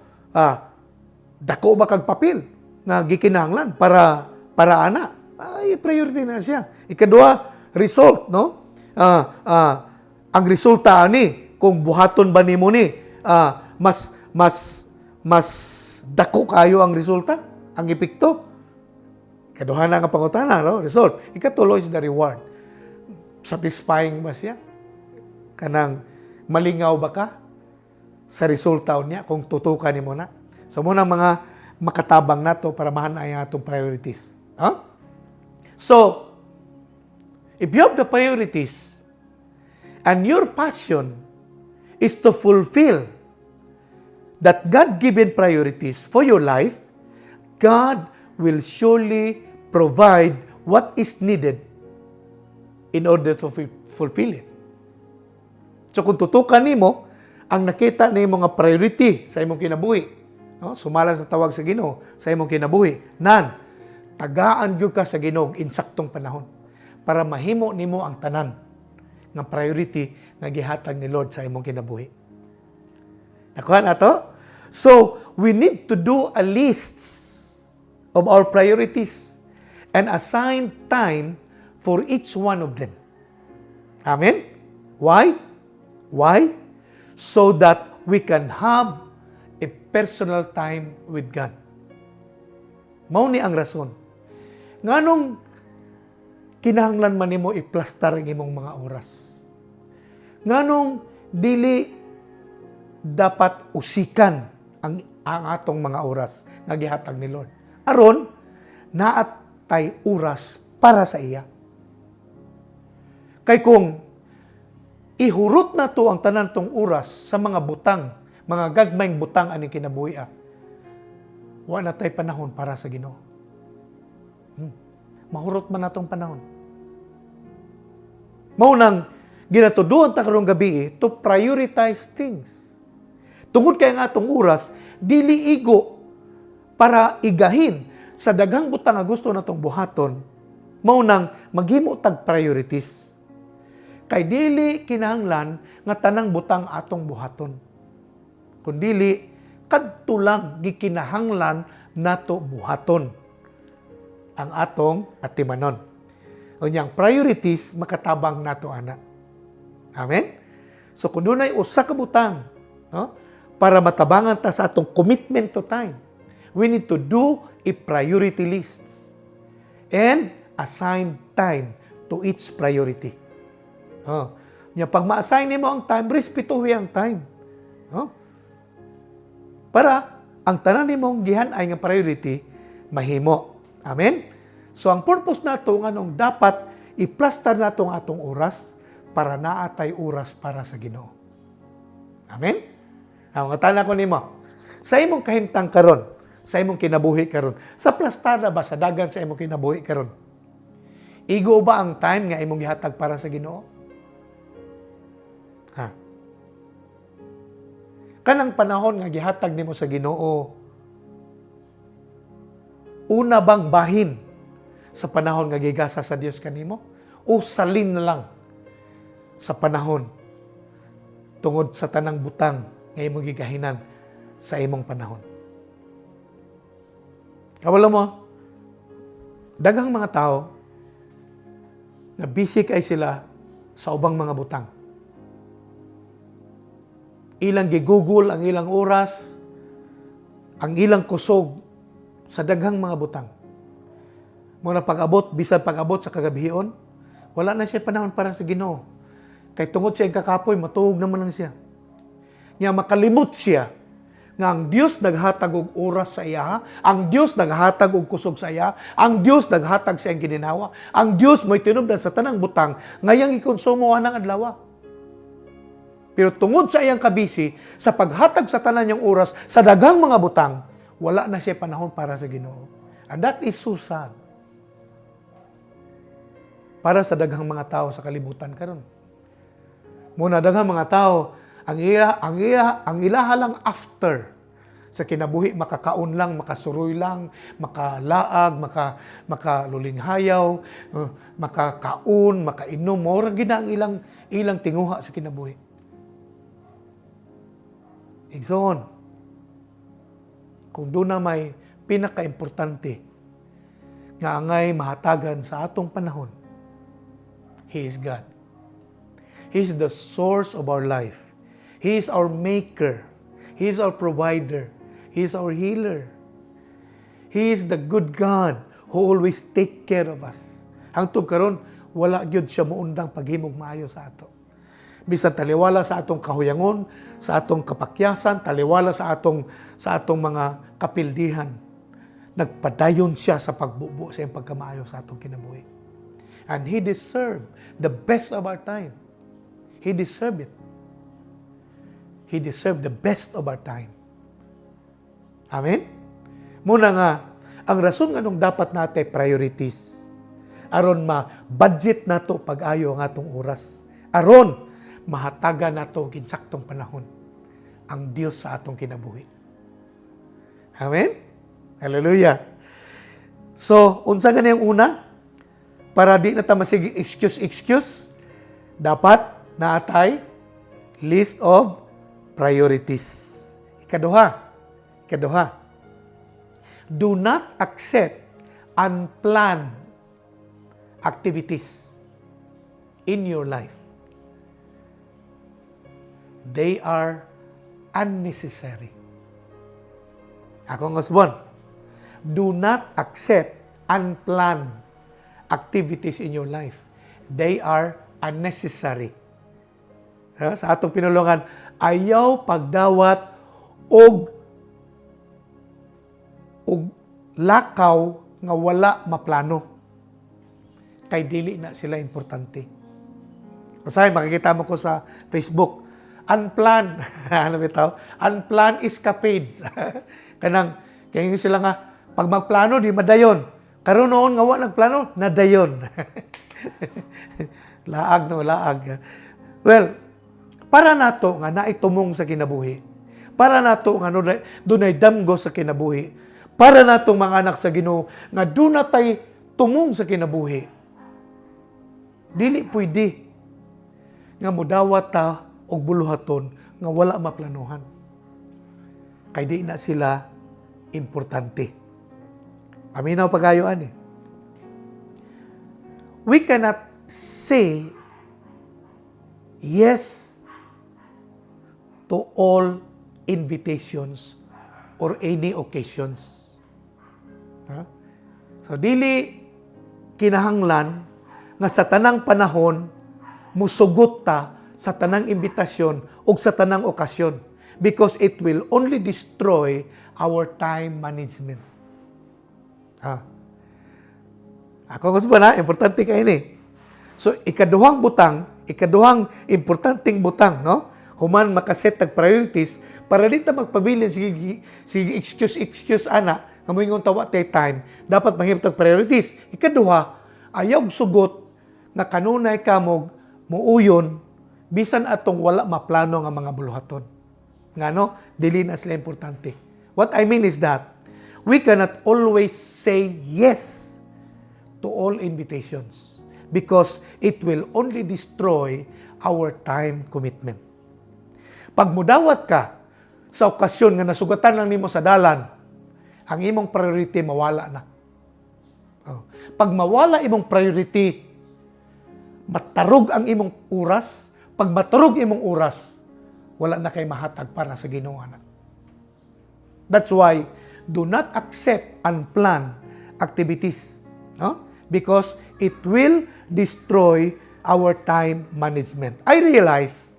dako ba kag papel nga gikinahanglan para ana? Ay priority na siya. Ikadua, result, no? Ang resulta ani kung buhaton ba nimo ni mas dako kayo ang resulta, ang epekto. Kaduha na nga pangutana, no? Result. Ikatulo is the reward. Satisfying ba siya? Kanang malingaw ba ka sa resulta niya kung tutukan nimo na? So muna mga makatabang nato para mahanay ang atong priorities. So, if you have the priorities and your passion is to fulfill that God-given priorities for your life, God will surely provide what is needed in order to fulfill it. So kung tutukan nimo ang nakita nimo nga priority sa imong kinabuhi, no? Sumala sa tawag sa Ginoo sa imong kinabuhi, tagaan gyud ka sa Ginoo insaktong panahon para mahimo nimo ang tanan nga priority nga gihatag ni Lord sa imong kinabuhi. Nakuha na to? So, we need to do a list of our priorities and assign time for each one of them. Amen? Why? Why? So that we can have a personal time with God. Mao ni ang rason. Nganong kinahanglan man nimo i-plaster ang imong mga oras? Nganong dili dapat usikan ang atong mga oras nga gihatag ni Lord? Aron naat tay oras para sa iya. Kay kung ihurot na to ang tanan tong oras sa mga butang, mga gagmayng butang aning kinabuhi, wa na tay panahon para sa Ginoo. Mahurot man natong panahon. Mao nang ginatuduhan ta karong gabi to prioritize things. Tungod kay nga atong oras dili igo para igahin sa daghang butang nga gusto natong buhaton, mao nang maghimo tag priorities. Kay dili kinahanglan nga tanang butang atong buhaton. Kundili kadto lang gikinahanglan nato buhaton ang atong atimanon. Unyang priorities makatabang nato ana. Amen? So kung dunay usa ka butang, no, para matabangan ta sa atong commitment to time, we need to do a priority list and assign time to each priority. Pag ma-assign nimo ang time, respetuhi ang time. Para ang tanan nimong gihan-ay nga priority mahimo. Amen? So ang purpose nato nganong dapat i-plaster nato ang atong oras para naatay oras para sa Ginoo. Amen? Ang tanan ko nimo, sa imong kahimtang karon, sa imong kinabuhi karon, sa plastada ba sa dagan sa imong kinabuhi karon? Igo ba ang time nga imong gihatag para sa Ginoo? Kanang panahon nga gihatag nimo sa Ginoo, una bang bahin sa panahon nga gigasa sa Dios kanimo o salin na lang sa panahon tungod sa tanang butang nga imong gigahinan sa imong panahon? Kawala mo, daghang mga tao na busy kay sila sa ubang mga butang. Ilang gigugol ang ilang oras, ang ilang kusog sa daghang mga butang. Muna pag-abot, bisan pag-abot sa kagabihion, wala na siya panahon para sa Ginoo. Kay tungod siya ang kakapoy, matuog naman lang siya. Nga makalimot siya nga ang Dios naghatag og oras sa iya, ang Dios naghatag og kusog sa iya, ang Dios naghatag sa iyang gininawa, ang Dios mo'y tinubdan sa tanang butang ngayang ikonsumo anang adlaw. Pero tungod sa iyang kabisi, sa paghatag sa tanan niyang oras, sa daghang mga butang, wala na siya panahon para sa Ginoo. And that is so sad. Para sa daghang mga tao sa kalibutan karon. Muna daghang mga tao, ang ilaha lang after sa kinabuhi, makakaon lang, makasuroy lang, makalaag, makalulinghayaw, makakaon, makainom, mora gina ang ilang tinguha sa kinabuhi. Igsoon, kung doon na may pinaka-importante nga angay mahatagan sa atong panahon, He is God. He is the source of our life. He is our maker. He is our provider. He is our healer. He is the good God who always take care of us. Hangtod karon wala gyud siya muundang paghimog maayo sa ato. Bisan taliwala sa atong kahuyangon, sa atong kapakyasan, taliwala sa atong mga kapildihan. Nagpadayon siya sa pagbubo sa iyang pagkamaayo sa atong kinabuhi. And He deserved the best of our time. He deserved it. He deserved the best of our time. Amen? Muna nga, ang rason nga nung dapat natin priorities, aron ma-budget nato pag-ayo ang atong oras. Aron mahataga nato kinsaktong panahon ang Dios sa atong kinabuhi. Amen? Hallelujah. So, unsa gani ang una? Para di na ta masig excuse, dapat naatay list of priorities. Ikaduha, do not accept unplanned activities in your life. They are unnecessary. Akong husband, do not accept unplanned activities in your life. They are unnecessary. Sa atong pinulungan, ayaw pagdawat og lakaw nga wala maplano. Kay dili na sila importante. Kasi makikita mo ko sa Facebook, unplanned, ano bitaw? Unplanned escapades. Kaya sila nga, pag magplano, di madayon. Karon noon nga wa nagplano, nadayon. Laag. Well, para nato nga naitumong sa kinabuhi. Para nato nga dunay damgo sa kinabuhi. Para natong mga anak sa Ginoo nga dunay tumong sa kinabuhi. Dili pwede nga mudawat ta og buluhaton nga wala maplanuhan. Kay di na sila importante. Aminaw pagayo ani. We cannot say yes to all invitations or any occasions. So dili kinahanglan nga sa tanang panahon musugot ta sa tanang imbitasyon o sa tanang okasyon because it will only destroy our time management. Ako gusto na, importante kayo ni. So, ikaduhang importanteng butang, no? Human makaset tag priorities para dito magpabilin sige excuse ana nga moingon tawa tay time dapat mahimot tag priorities. Ikaduha, ayaw sugot nga kanunay kamog muuyon bisan atong wala maplano nga mga buluhaton. Ngano, dili na sila importante. What I mean is that we cannot always say yes to all invitations because it will only destroy our time commitment. Pag mudawat ka sa okasyon nga nasugatan lang nimo sa dalan, ang imong priority mawala na. Pag mawala imong priority, matarog ang imong oras. Pag matarog imong oras, wala na kay mahatag para sa Ginoo anak. That's why do not accept unplanned activities, no? Because it will destroy our time management. I realize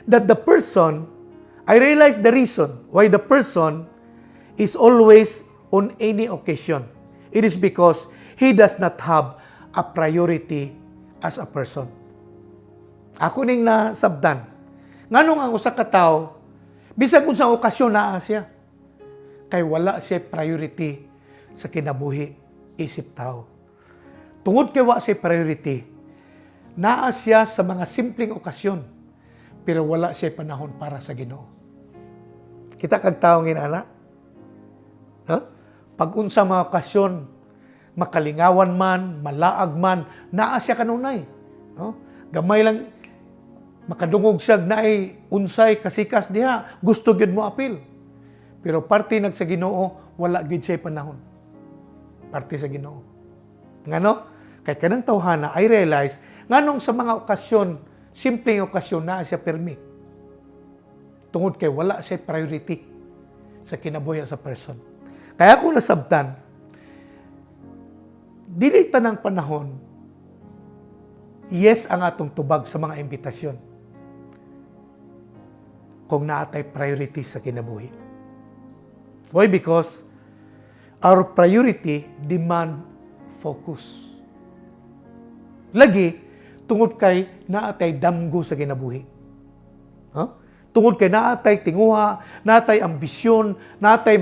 the reason why the person is always on any occasion. It is because he does not have a priority as a person. Ako ning nasabdan. Nganong ang usa ka tawo, bisag unsang okasyon naa siya, kay wala siya priority sa kinabuhi isip tao. Tungod kay wa siya priority, naa siya sa mga simpleng okasyon, pero wala siya panahon para sa Ginoo. Kita kag tawo ngina. Pag unsa mga okasyon, makalingawan man, malaag man, naa siya kanunay. Gamay lang, makadungog siya na ay unsay kasikas diha, gusto gyud mo apil. Pero parte nag sa Ginoo, wala gyud siya panahon. Parte sa Ginoo. Ngano? Kay kanang tawhana, I realize, nganong sa mga okasyon, simpleng okasyon na siya permi. Tungod kay wala siya priority sa kinabuhi sa person. Kaya kung nasabtan, dili tanang panahon, yes ang atong tubag sa mga imbitasyon. Kung naatay priorities sa kinabuhi. Why? Because our priority demand focus. Lagi, tungod kay naatay damgo sa kinabuhi. Tungod kay naatay tinguha, naatay ambisyon, naatay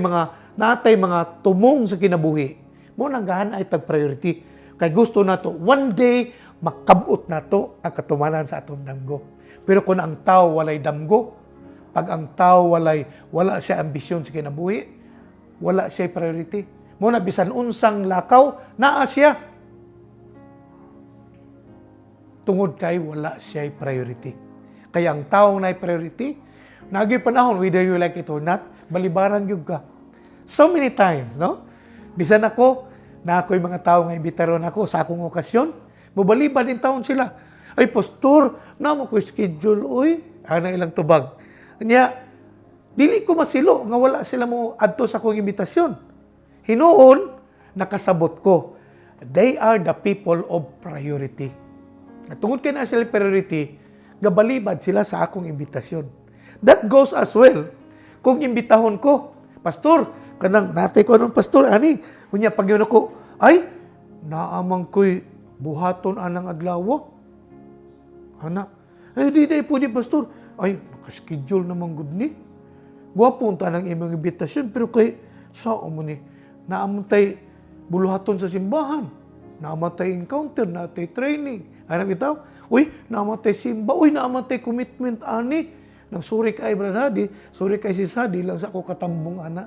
mga tumong sa kinabuhi. Mo nanggahan ay tag priority. Kay gusto nato one day makabot nato ang katumanan sa atong damgo. Pero kung ang tao walay damgo, pag ang tao wala siya ambisyon sa kinabuhi, wala siya priority. Mo na bisan unsang lakaw, naa siya. Tungod kay wala siya priority. Kaya ang taong na priority, nagay panahon, whether you like it or not, balibaran yung ka. So many times, no? Bisan ako, na ako'y mga tao nga imbitaron ako sa akong okasyon, mubaliban din taon sila. Ay, pastor, na mo ko schedule, uy, ana ilang tubag. Kanya, dili ko masilo, nga wala sila mo adto sa akong imbitasyon. Hinuon, nakasabot ko. They are the people of priority. At tungod kay na sila priority, gabalibad sila sa akong imbitasyon. That goes as well. Kung imbitahon ko, pastor, kanang natay ko anong pastor, ani, unya pag yun ako, ay, naamang ko'y buhaton anang adlaw. Ana, ay, di po di pastor, ay, nakaschedule naman good ni. Guwapunta ng imong imbitasyon, pero kay, sao mo ni, naamantay buluhaton sa simbahan, naamantay encounter, naamantay training, ano bitaw? Uy, naamantay simba, uy, naamantay commitment, ani, nang suri kay Branadi, suri kay si Sadi, lang sa ako katambong ana.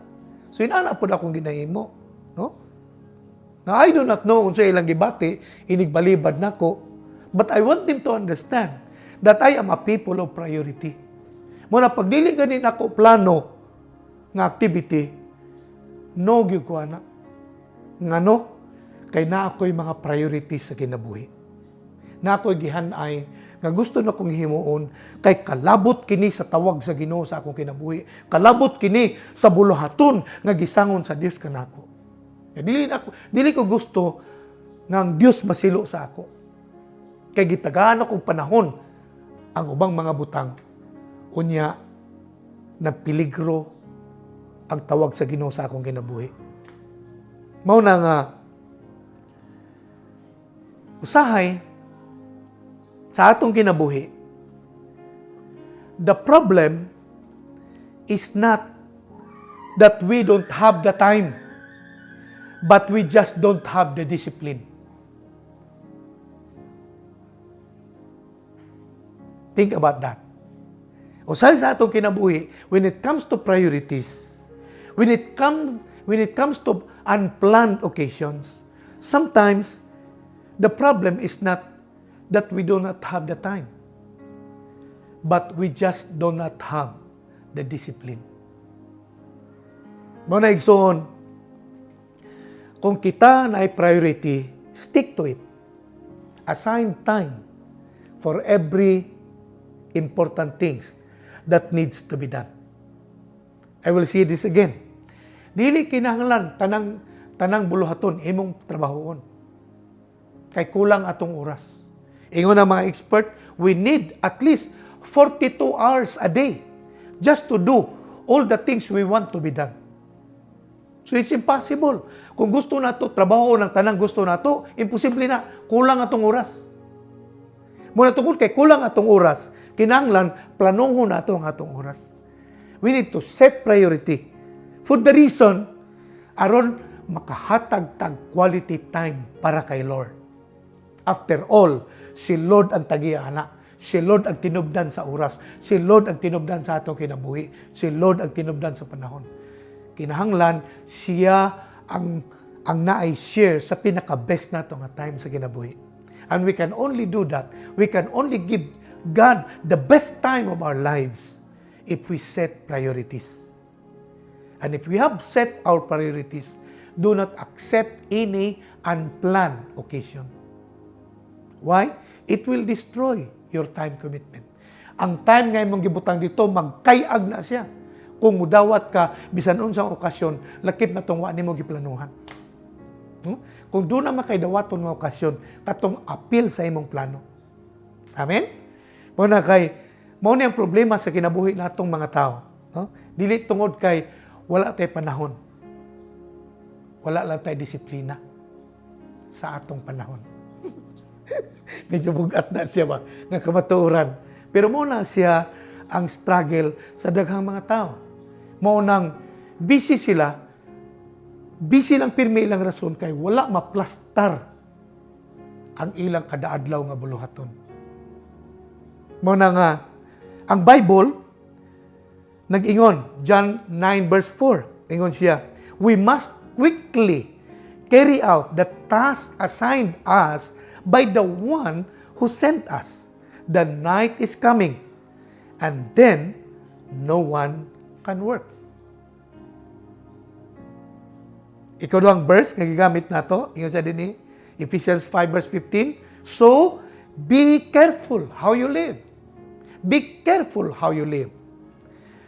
So, inana po na akong ginahimo. No? Now, I do not know kung sa ilang gibati, inigbalibad na ko, but I want them to understand that I am a people of priority. Muna, pagdili ganin ako plano ng activity, no gyud ko ana. Ngano? Kay na ako'y mga priorities sa kinabuhi. Na ako'y gihanay nga gusto na kong himuon kay kalabot kini sa tawag sa Ginoo sa akong kinabuhi. Kalabot kini sa buluhaton nga gisangon sa Dios kanako. Dili ko gusto nga ang Dios masilo sa ako. Kay gitagaan akong panahon ang ubang mga butang. Unya, nagpiligro ang tawag sa Ginoo sa akong kinabuhi. Mao na nga, usahay, sa atong kinabuhi, the problem is not that we don't have the time, but we just don't have the discipline. Think about that. Usahay sa atong kinabuhi, when it comes to priorities, when it comes to unplanned occasions, sometimes the problem is not that we do not have the time, but we just do not have the discipline. Muna igsoon, kung kita na ay priority, stick to it. Assign time for every important things that needs to be done. I will say this again. Dili kinahanglan tanang buluhaton imong trabahoon. Kay kulang atong oras. Ingon ang mga expert, we need at least 42 hours a day just to do all the things we want to be done. So it's impossible. Kung gusto na to, trabaho ng tanang gusto na to, imposible na. Kulang atong oras. Muna tungkol kay kulang atong oras, kinahanglan planuhon nato ang atong oras. We need to set priority. For the reason, aron makahatag tag quality time para kay Lord. After all, si Lord ang tagiana. Si Lord ang tinubdan sa oras. Si Lord ang tinubdan sa atong kinabuhi. Si Lord ang tinubdan sa panahon. Kinahanglan, siya ang naay share sa pinaka-best nato nga time sa kinabuhi. And we can only do that. We can only give God the best time of our lives if we set priorities. And if we have set our priorities, do not accept any unplanned occasion. Why? It will destroy your time commitment. Ang time nga imong gibutang dito, magkayag na siya. Kung mudawat ka, bisan unsang okasyon, lakip na itong nimo giplanuhan. Kung doon na makaidawaton ng okasyon, katong appeal sa imong plano. Amen? Muna kay, muna yung problema sa kinabuhi natong mga tao. No? Dili tungod kay, wala tayo panahon. Wala lang tayo disiplina sa atong panahon. Medyo bugat na siya ba? Nga kamatuoran. Pero muna siya ang struggle sa daghang mga tao. Maunang busy sila, busy lang pirmi ilang rason kay wala maplastar ang ilang kadaadlaw nga buluhaton. Mauna nga, ang Bible, nag-ingon, John 9 verse 4, ingon siya, we must quickly carry out the task assigned us by the one who sent us. The night is coming, and then no one can work. Ikaduhang verse nga gigamit nato, ingon sa dinhi, Ephesians 5 verse 15. So, be careful how you live. Be careful how you live.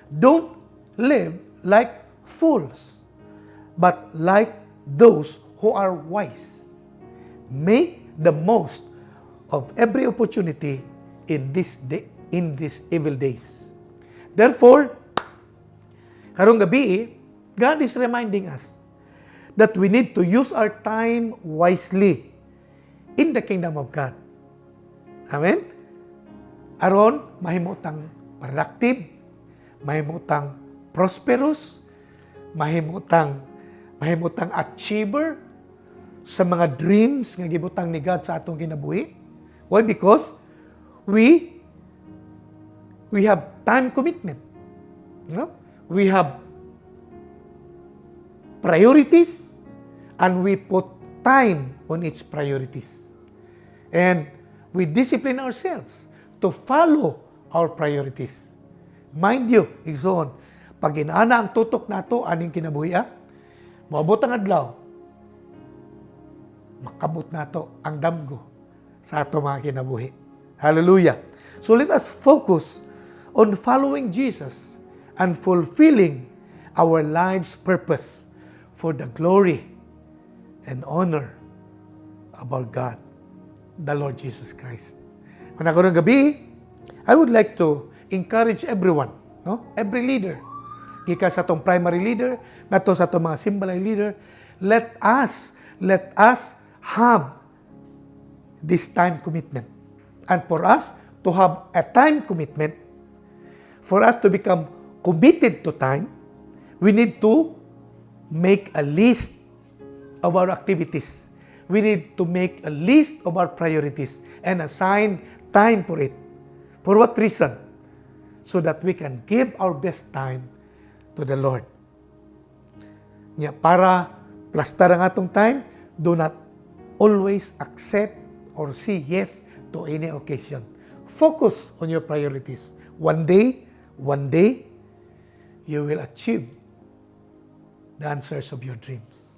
Don't live like fools, but like those who are wise. Make the most of every opportunity in these evil days. Therefore, karong gabi, God is reminding us that we need to use our time wisely in the kingdom of God. Amen? Aron, mahimutang productive, mahimutang prosperous, mahimutang achiever sa mga dreams nga gibutang ni God sa atong kinabuhi. Why? Because we have time commitment. No? We have priorities, and we put time on its priorities. And we discipline ourselves to follow our priorities. Mind you, igsoon, pag inaana ang tutok nato aning kinabuhi, moabot ang adlaw, makabot nato ang damgo sa ato mga kinabuhi. Hallelujah. So let us focus on following Jesus and fulfilling our life's purpose for the glory and honor of our God, the Lord Jesus Christ. Kung ako ng gabi, I would like to encourage everyone, no? Every leader, ika sa itong primary leader, nato sa itong mga symbolic leader, let us have this time commitment. And for us to have a time commitment, for us to become committed to time, we need to make a list of our activities. We need to make a list of our priorities and assign time for it. For what reason? So that we can give our best time to the Lord. Para plastar ang atong time, do not always accept or say yes to any occasion. Focus on your priorities. One day, you will achieve the answers of your dreams.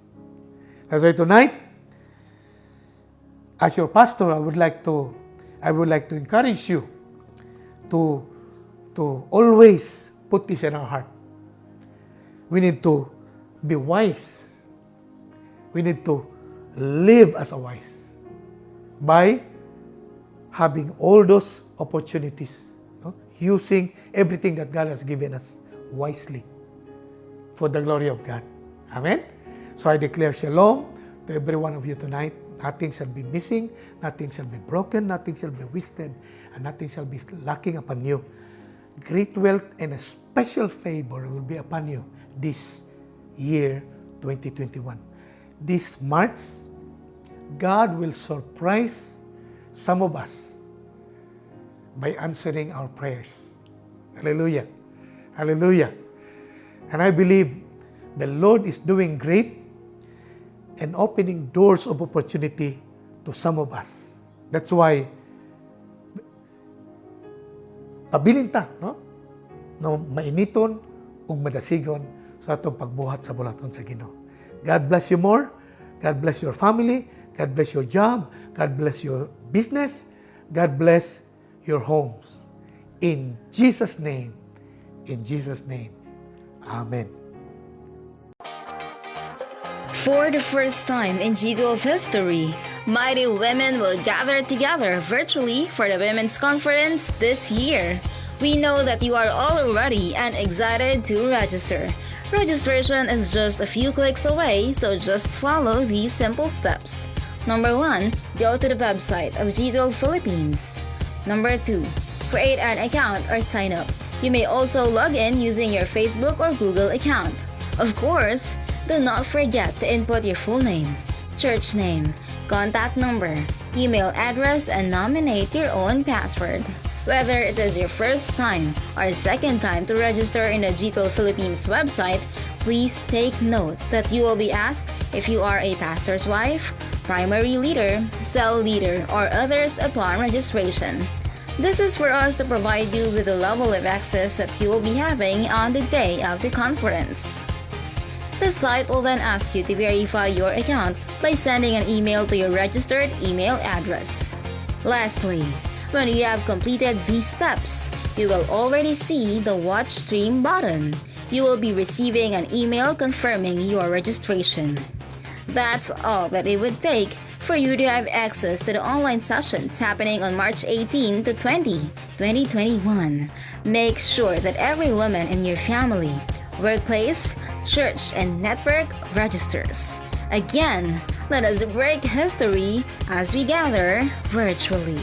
That's why tonight, as your pastor, I would like to encourage you to always put this in our heart. We need to be wise. We need to live as a wise by having all those opportunities, no? Using everything that God has given us wisely for the glory of God. Amen? So I declare shalom to every one of you tonight. Nothing shall be missing, nothing shall be broken, nothing shall be wasted, and nothing shall be lacking upon you. Great wealth and a special favor will be upon you this year 2021. This March, God will surprise some of us by answering our prayers. Hallelujah. Hallelujah. And I believe the Lord is doing great and opening doors of opportunity to some of us. That's why pabilin ta, no? No mainiton ug madasigon sa atong pagbuhat sa bulaton sa Ginoo. God bless you more. God bless your family. God bless your job. God bless your business. God bless your homes. In Jesus' name. In Jesus' name. Amen. For the first time in G12 history, mighty women will gather together virtually for the Women's Conference this year. We know that you are all ready and excited to register. Registration is just a few clicks away, so just follow these simple steps. Number 1, go to the website of G12 Philippines. Number 2, create an account or sign up. You may also log in using your Facebook or Google account. Of course, do not forget to input your full name, church name, contact number, email address, and nominate your own password. Whether it is your first time or second time to register in the GTOL Philippines website, please take note that you will be asked if you are a pastor's wife, primary leader, cell leader, or others upon registration. This is for us to provide you with the level of access that you will be having on the day of the conference. The site will then ask you to verify your account by sending an email to your registered email address. Lastly, when you have completed these steps, you will already see the Watch Stream button. You will be receiving an email confirming your registration. That's all that it would take for you to have access to the online sessions happening on March 18 to 20, 2021. Make sure that every woman in your family, workplace, church, and network registers. Again, let us break history as we gather virtually.